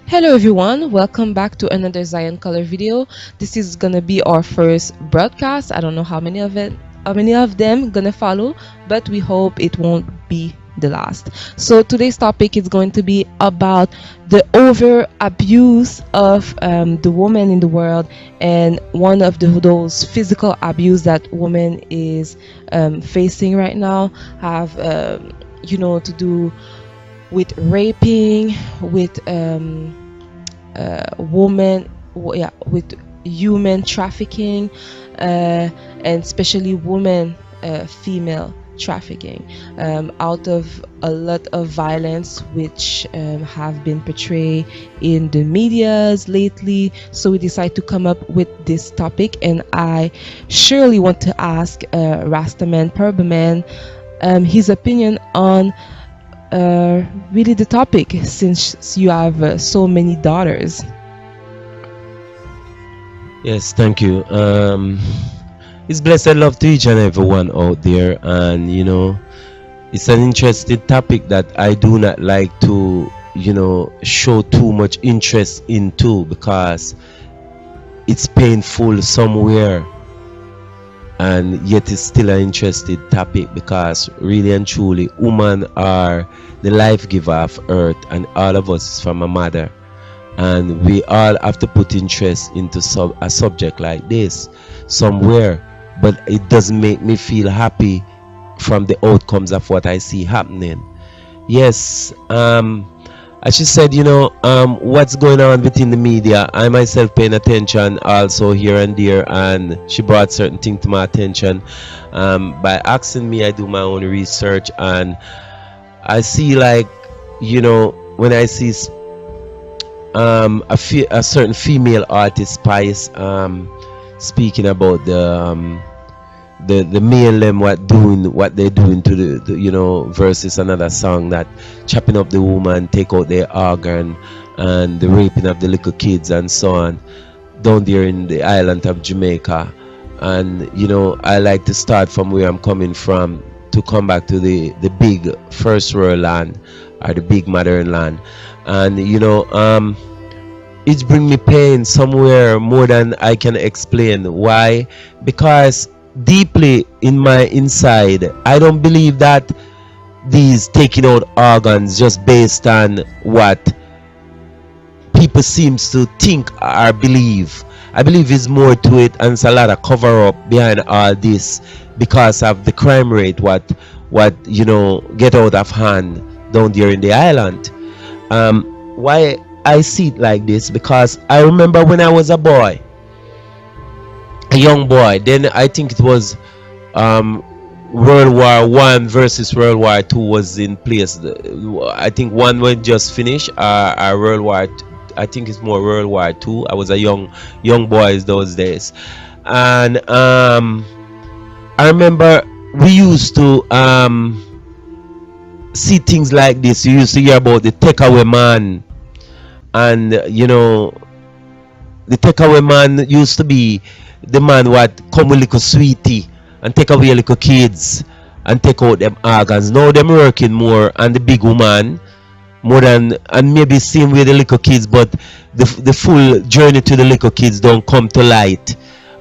Hello everyone, welcome back to another Zion Color video. This is gonna be our first broadcast. I don't know how many of them gonna follow, but we hope it won't be the last. So today's topic is going to be about the over abuse of the woman in the world, and one of those physical abuse that woman is facing right now have to do with raping, with with human trafficking, and especially women, female trafficking, out of a lot of violence which have been portrayed in the medias lately. So we decided to come up with this topic, and I surely want to ask Rastaman Perbaman his opinion on really the topic, since you have so many daughters. Yes, thank you. It's blessed love to each and everyone out there, and it's an interesting topic that I do not like to, show too much interest into, because it's painful somewhere, and yet it's still an interesting topic, because really and truly, women are the life giver of earth, and all of us is from a mother, and we all have to put interest into a subject like this somewhere. But it doesn't make me feel happy from the outcomes of what I see happening. Yes, as she said, what's going on within the media, I myself paying attention also here and there, and she brought certain things to my attention. By asking me, I do my own research, and I see, like, when I see a certain female artist, Spice, speaking about the male them what they're doing to the versus another song that chopping up the woman, take out their organ, and the raping of the little kids and so on down there in the island of Jamaica. And I like to start from where I'm coming from to come back to the big first world land, or the big modern land. And it's bring me pain somewhere more than I can explain. Why? Because deeply in my inside, I don't believe that these taking out organs just based on what people seems to think or believe. I believe it's more to it, and it's a lot of cover up behind all this because of the crime rate what get out of hand down there in the island. Why I see it like this? Because I remember when I was a boy, a young boy, then I think it was World War One versus World War Two was in place. I think one was just finished, World War I think it's more World War Two. I was a young boy those days, and I remember we used to see things like this. You used to hear about the takeaway man, and the takeaway man used to be the man what come with little sweetie and take away little kids and take out them organs. Now them working more on the big woman more than, and maybe same with the little kids, but the full journey to the little kids don't come to light.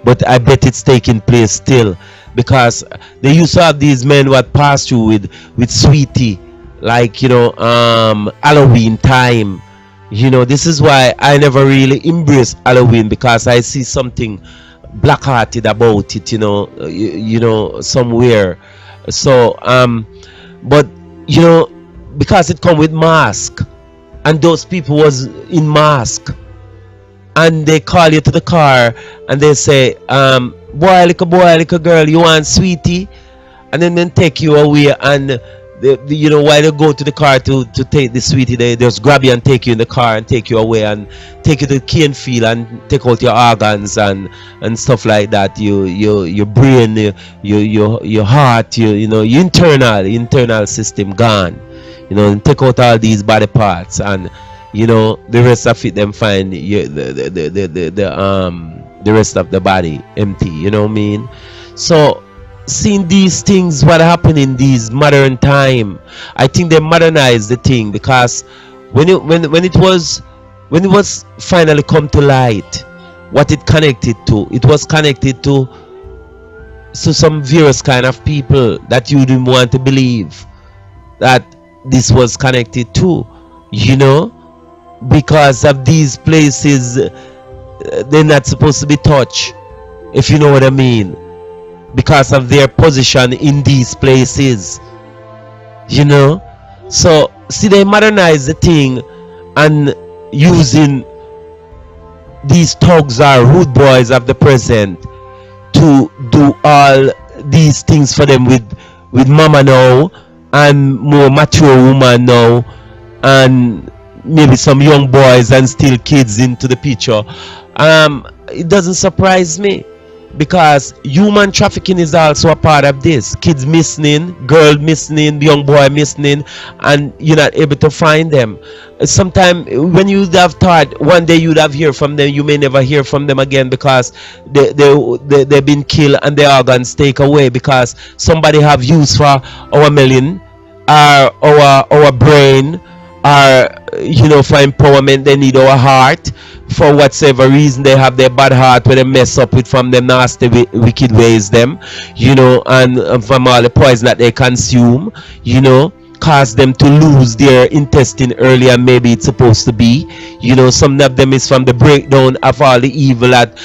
But I bet it's taking place still, because they used to have these men what pass through with sweetie, like Halloween time. This is why I never really embrace Halloween, because I see something black-hearted about it, somewhere. So but because it come with mask, and those people was in mask, and they call you to the car and they say, boy, little girl, you want sweetie? And then take you away, and while they go to the car to take the sweetie, they just grab you and take you in the car and take you away and take you to the cane field and take out your organs and stuff like that. Your brain, your heart, your internal system gone. And take out all these body parts, and the rest of it them find the rest of the body empty. You know what I mean? So seeing these things what happen in these modern time, I think they modernized the thing, because when it was when it was finally come to light, what it connected to, it was connected to some various kind of people that you didn't want to believe that this was connected to, you know, because of these places, they're not supposed to be touched, if you know what I mean, because of their position in these places, you know. So see, they modernize the thing and using these thugs or rude boys of the present to do all these things for them with mama now and more mature woman now and maybe some young boys and still kids into the picture. It doesn't surprise me, because human trafficking is also a part of this. Kids missing, girl missing, young boy missing, and you're not able to find them. Sometimes when you have thought one day you'd have hear from them, you may never hear from them again, because they've been killed and their organs taken away, because somebody have use for our melon, our brain, or you know, for empowerment. They need our heart for whatever reason. They have their bad heart where they mess up with from them nasty wicked ways them, you know, and from all the poison that they consume, you know, cause them to lose their intestine earlier maybe it's supposed to be, you know. Some of them is from the breakdown of all the evil that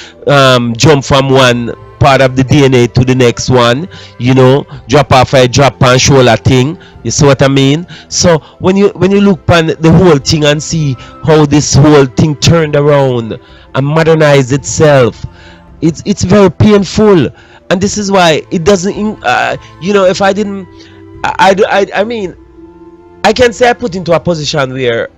jump from one part of the DNA to the next one, you know, drop off a drop and shoulder thing. You see what I mean? So when you look on the whole thing and see how this whole thing turned around and modernized itself, it's very painful. And this is why it doesn't you know, if I didn't I mean, I can say I put into a position where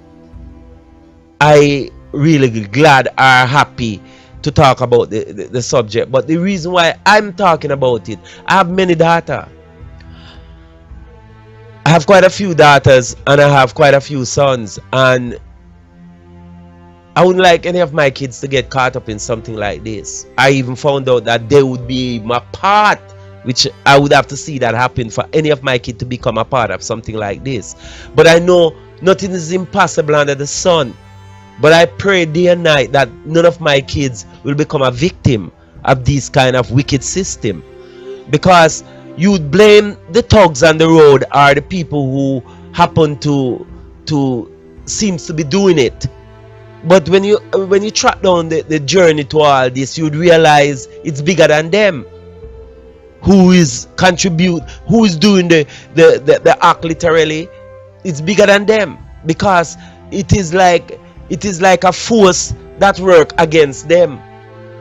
I really glad or happy to talk about the subject. But the reason why I'm talking about it, I have many data. I have quite a few daughters and I have quite a few sons, and I wouldn't like any of my kids to get caught up in something like this. I even found out that they would be my part, which I would have to see that happen for any of my kids to become a part of something like this. But I know nothing is impossible under the sun. But I pray day and night that none of my kids will become a victim of this kind of wicked system. Because you blame the thugs on the road or the people who happen to seems to be doing it. But when you track down the journey to all this, you'd realize it's bigger than them. Who is doing the act literally, it's bigger than them, because it is like a force that work against them,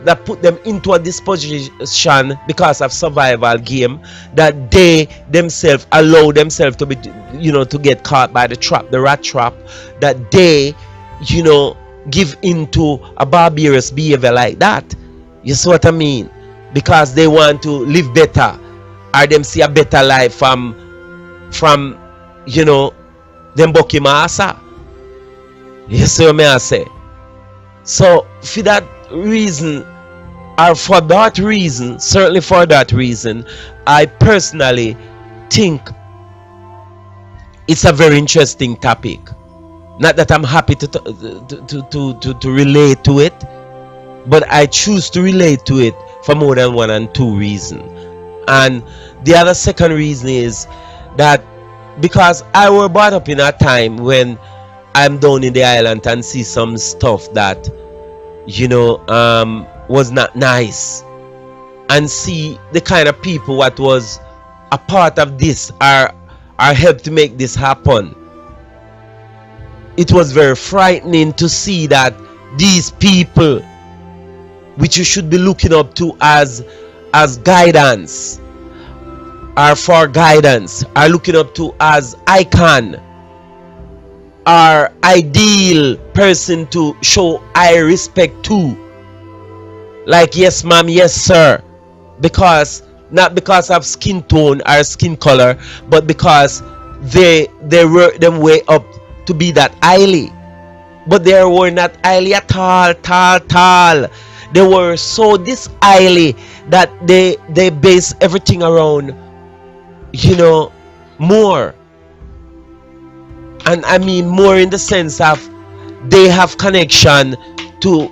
that put them into a disposition because of survival game, that they themselves allow themselves to be, you know, to get caught by the rat trap, that they, you know, give into a barbarous behavior like that. You see what I mean? Because they want to live better, or them see a better life from you know, them Bucky Massa. You see what I say? So for that reason, or for that reason, certainly for that reason, I personally think it's a very interesting topic. Not that I'm happy to relate to it, but I choose to relate to it for more than one and two reasons. And the other second reason is that because I was brought up in a time when I'm down in the island and see some stuff that, you know, was not nice, and see the kind of people what was a part of this are helped to make this happen. It was very frightening to see that these people, which you should be looking up to as guidance, or for guidance, are looking up to as icon, or ideal person to show high respect to, like yes ma'am, yes sir, because not because of skin tone or skin color, but because they work them way up to be that highly. But they were not highly at all. They were so this highly that they base everything around, you know, more. And I mean more in the sense of they have connection to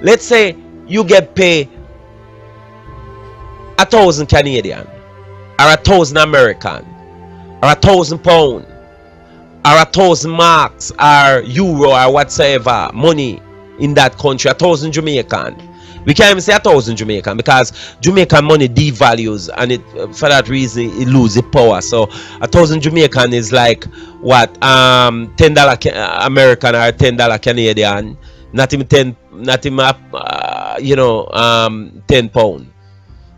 let's say you get paid 1,000 Canadian or 1,000 American or 1,000 pound or 1,000 marks or euro or whatsoever money in that country, 1,000 Jamaican. We can't even say 1,000 Jamaican because Jamaican money devalues, and it for that reason it loses its power. So 1,000 Jamaican is like what $10 American or $10 Canadian, not even 10, not even 10 pound.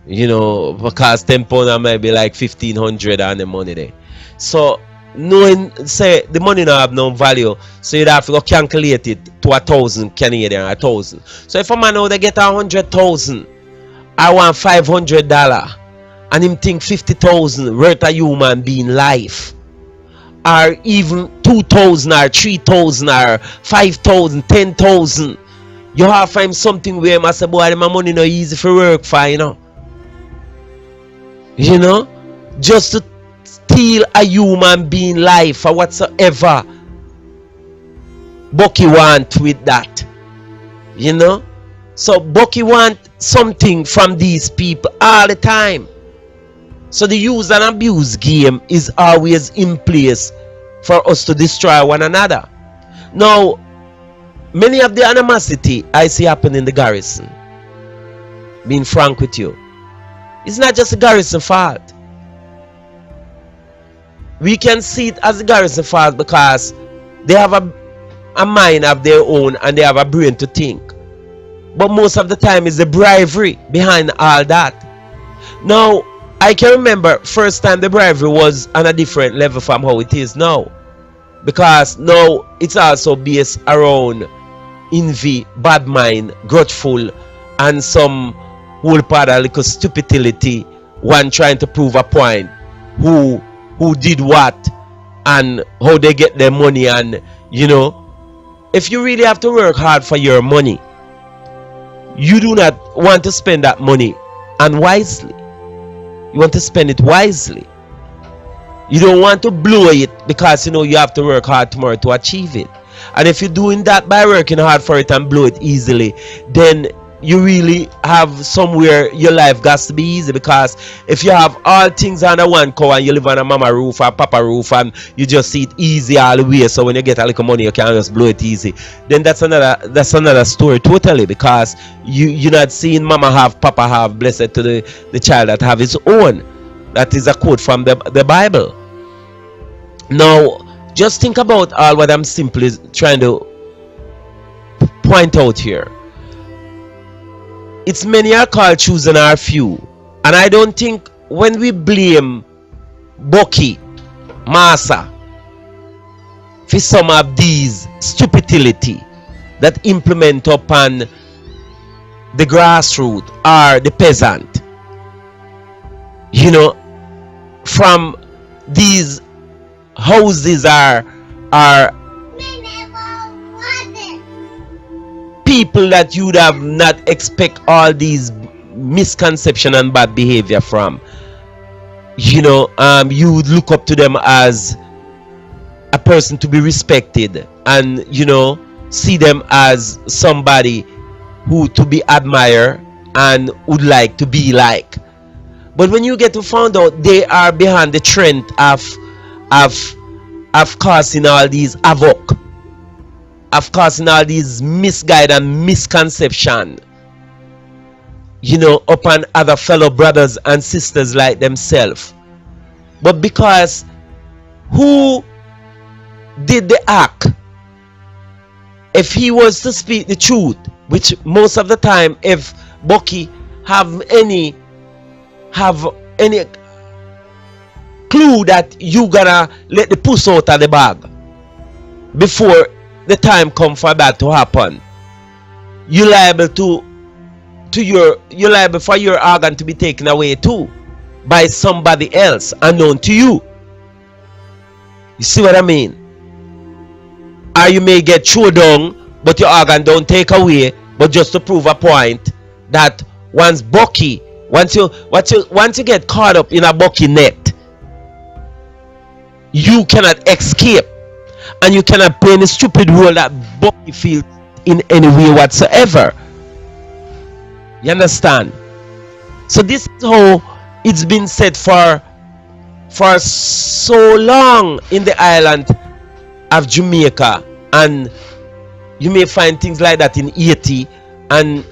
Because 10 pound might be like 1,500 on the money there. So knowing say the money not have no value, so you'd have to go calculate it to 1,000 Canadian, 1,000. So if a man now they get 100,000, I want $500, and him think 50,000 worth a human being life, or even 2,000 or 3,000 or 5,000, 10,000, you have to find something where I say, boy, my money no easy for work for, just to steal a human being life or whatsoever Bucky want with that. So Bucky want something from these people all the time. So the use and abuse game is always in place for us to destroy one another. Now, many of the animosity I see happen in the garrison, being frank with you, it's not just the garrison fault. We can see it as the garrison fault because they have a mind of their own and they have a brain to think. But most of the time it's the bribery behind all that. Now, I can remember first time the bribery was on a different level from how it is now. Because now it's also based around envy, bad mind, grudgeful, and some whole part of little stupidity, one trying to prove a point, who did what and how they get their money. And if you really have to work hard for your money, you do not want to spend that money unwisely. You want to spend it wisely. You don't want to blow it because you have to work hard tomorrow to achieve it. And if you're doing that by working hard for it and blow it easily, then you really have somewhere your life got to be easy. Because if you have all things under one cover and you live on a mama roof or papa roof and you just see it easy all the way, so when you get a little money you can just blow it easy, then that's another story totally. Because you're not seeing mama have, papa have, blessed to the child that have his own. That is a quote from the Bible. Now just think about all what I'm simply trying to point out here. It's many are called, choosing are few. And I don't think when we blame Bucky, Massa, for some of these stupidity that implement upon the grassroots or the peasant, from these houses are people that you'd have not expect all these misconception and bad behavior from. You would look up to them as a person to be respected, and see them as somebody who to be admired and would like to be like. But when you get to find out they are behind the trend of causing all these havoc, of causing all these misguided and misconception, upon other fellow brothers and sisters like themselves. But because who did the act, if he was to speak the truth, which most of the time, if Bucky have any clue that you gonna let the puss out of the bag before the time come for that to happen, you're liable you're liable for your organ to be taken away too by somebody else unknown to you. You see what I mean? Or you may get thrown down, but your organ don't take away, but just to prove a point that once you get caught up in a Bucky net, you cannot escape. And you cannot play any stupid role that Bucky feels in any way whatsoever. You understand? So this is how it's been said for so long in the island of Jamaica, and you may find things like that in Haiti and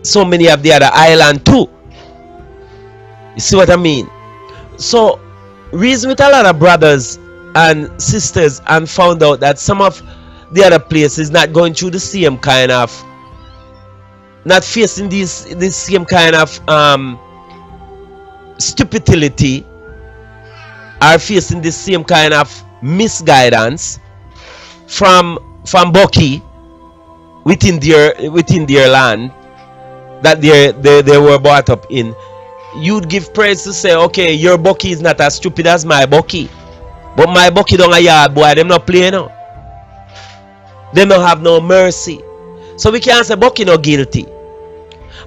so many of the other islands too. You see what I mean? So reason with a lot of brothers and sisters and found out that some of the other places not going through the same kind of, not facing this same kind of stupidity, are facing the same kind of misguidance from Bucky within their land that they were brought up in. You'd give praise to say, okay, your Bucky is not as stupid as my Bucky, but my Bucky don't a yard boy, them not play no. Them don't have no mercy. So we can't say Bucky no guilty,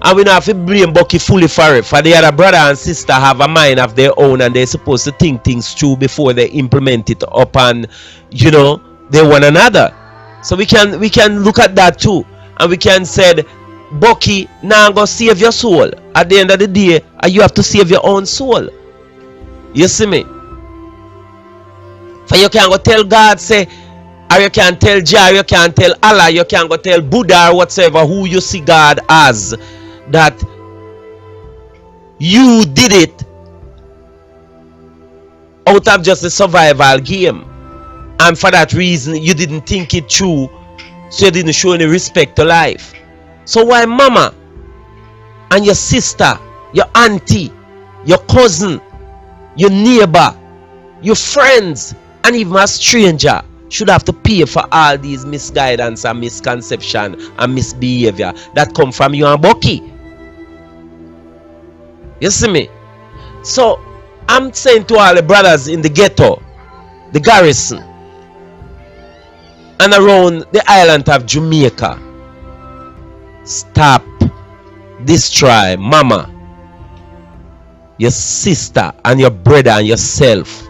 and we don't have to blame Bucky fully for it. For the other brother and sister have a mind of their own, and they're supposed to think things through before they implement it upon, you know, they one another. So we can look at that too, and we can say, Bucky, now go save your soul. At the end of the day, you have to save your own soul. You see me? For you can't go tell God, say, or you can't tell Jah, you can't tell Allah, you can't go tell Buddha or whatsoever who you see God as, that you did it out of just a survival game, and for that reason you didn't think it through, so you didn't show any respect to life. So why mama and your sister, your auntie, your cousin, your neighbor, your friends, and even a stranger should have to pay for all these misguidance and misconception and misbehavior that come from you and Bucky? You see me? So I'm saying to all the brothers in the ghetto, the garrison, and around the island of Jamaica, stop destroy mama, your sister, and your brother, and yourself,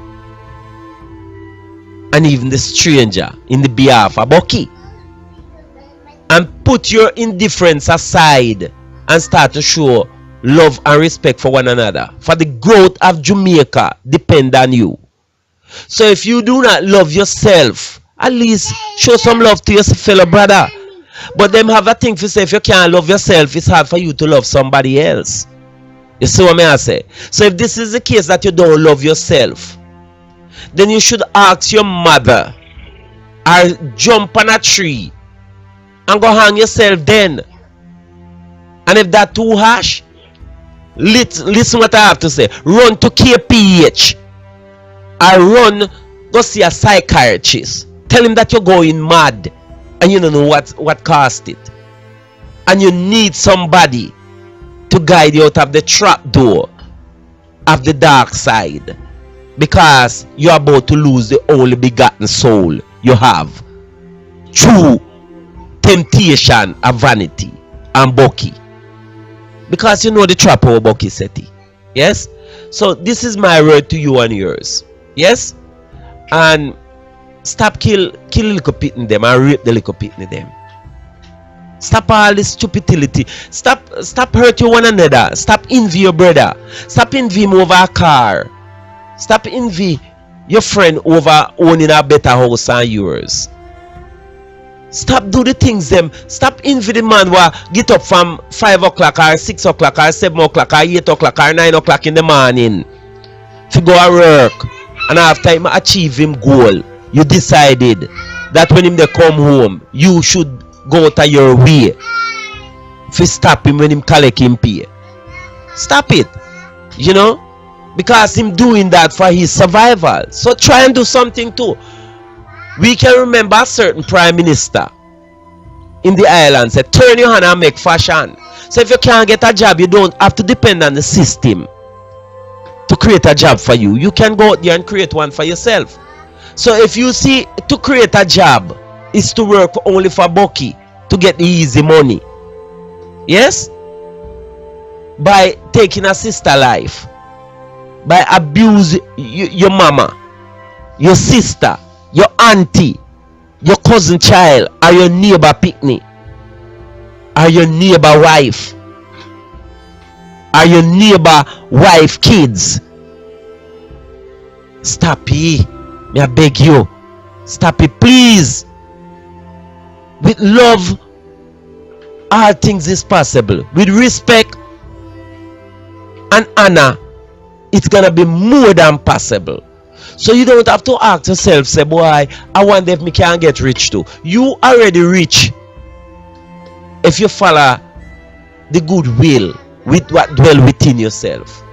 and even the stranger in the behalf of Bucky, and put your indifference aside and start to show love and respect for one another. For the growth of Jamaica depend on you. So if you do not love yourself, at least show some love to your fellow brother. But them have a thing to say, if you can't love yourself, it's hard for you to love somebody else. You see what I say? So if this is the case that you don't love yourself, then you should ask your mother, or jump on a tree and go hang yourself then. And if that too harsh, listen what I have to say. Run to KPH, or run go see a psychiatrist. Tell him that you're going mad and you don't know what caused it, and you need somebody to guide you out of the trap door of the dark side, because you're about to lose the only begotten soul you have through temptation of vanity and Bucky, because you know the trap of Bucky Seti. Yes? So this is my word to you and yours. Yes? And stop kill little pitney them and rape the little pitney them. Stop all this stupidity. Stop hurting one another. Stop envy your brother. Stop envy him over a car. Stop envy your friend over owning a better house than yours. Stop do the things them. Stop envy the man who get up from 5 o'clock or 6 o'clock or 7 o'clock or 8 o'clock or 9 o'clock in the morning to go to work, and after him achieve him goal, you decided that when him they come home, you should go out of your way to stop him when him collect him pay. Stop it, you know, because him doing that for his survival. So try and do something too. We can remember a certain prime minister in the island said, turn your hand and make fashion. So if you can't get a job, you don't have to depend on the system to create a job for you. You can go out there and create one for yourself. So if you see to create a job is to work only for Bucky to get the easy money, yes, by taking a sister life, by abuse your mama, your sister, your auntie, your cousin child, or your neighbor picnic, or your neighbor wife, or your neighbor wife kids. Stop it. Me I beg you. Stop it, please. With love, all things is possible. With respect and honor, it's gonna be more than possible. So you don't have to ask yourself, say, boy, I wonder if me can get rich too. You already rich if you follow the good will with what dwell within yourself.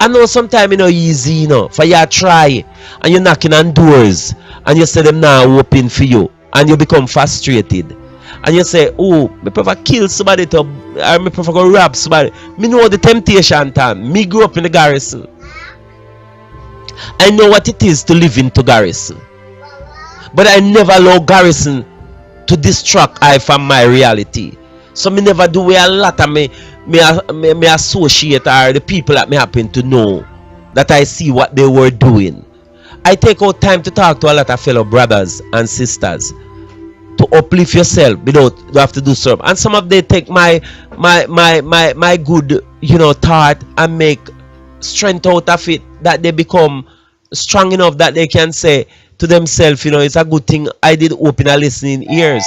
I know sometimes easy, for you try and you're knocking on doors and you say them now open for you and you become frustrated. And you say, oh, me prefer kill somebody or me prefer go rob somebody. Me know the temptation time. Me grew up in the garrison. I know what it is to live into garrison. But I never allow garrison to distract I from my reality. So me never do a lot of me associate or the people that me happen to know that I see what they were doing. I take out time to talk to a lot of fellow brothers and sisters to uplift yourself without you have to do something. And some of them take my good thought and make strength out of it, that they become strong enough that they can say to themselves, it's a good thing I did open a listening ears.